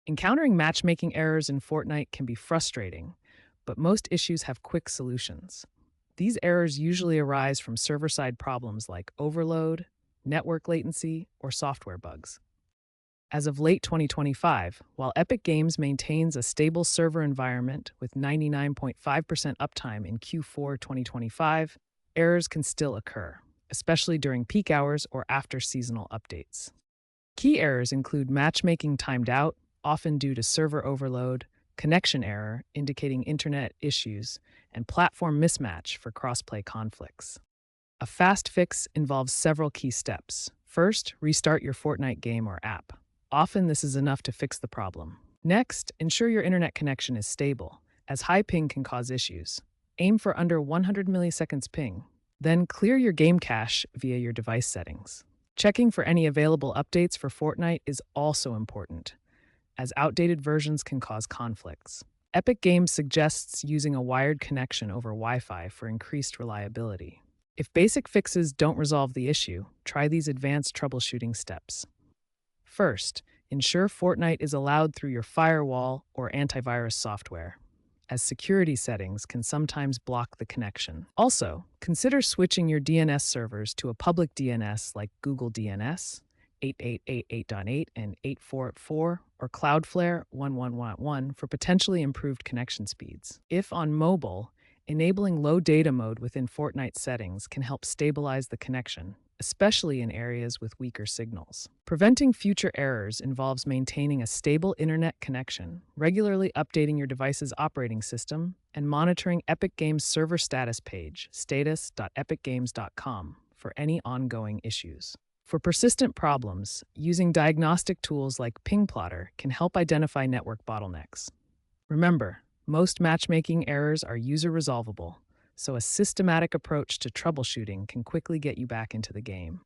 Encountering matchmaking errors in Fortnite can be frustrating, but most issues have quick solutions. These errors usually arise from server side problems like overload, network latency, or software bugs. As of late 2025, while Epic Games maintains a stable server environment with 99.5% uptime in Q4 2025, errors can still occur, especially during peak hours or after seasonal updates. Key errors include matchmaking timed out, often due to server overload, connection error, indicating internet issues, and platform mismatch for crossplay conflicts. A fast fix involves several key steps. First, restart your Fortnite game or app. Often, this is enough to fix the problem. Next, ensure your internet connection is stable, as high ping can cause issues. Aim for under 100 milliseconds ping. Then, clear your game cache via your device settings. Checking for any available updates for Fortnite is also important, as outdated versions can cause conflicts. Epic Games suggests using a wired connection over Wi-Fi for increased reliability. If basic fixes don't resolve the issue, try these advanced troubleshooting steps. First, ensure Fortnite is allowed through your firewall or antivirus software, as security settings can sometimes block the connection. Also, consider switching your DNS servers to a public DNS like Google DNS 8888.8 and 844 or Cloudflare 1111 for potentially improved connection speeds. If on mobile, enabling low data mode within Fortnite settings can help stabilize the connection, especially in areas with weaker signals. Preventing future errors involves maintaining a stable internet connection, regularly updating your device's operating system, and monitoring Epic Games' server status page, status.epicgames.com, for any ongoing issues. For persistent problems, using diagnostic tools like Ping Plotter can help identify network bottlenecks. Remember, most matchmaking errors are user resolvable, so a systematic approach to troubleshooting can quickly get you back into the game.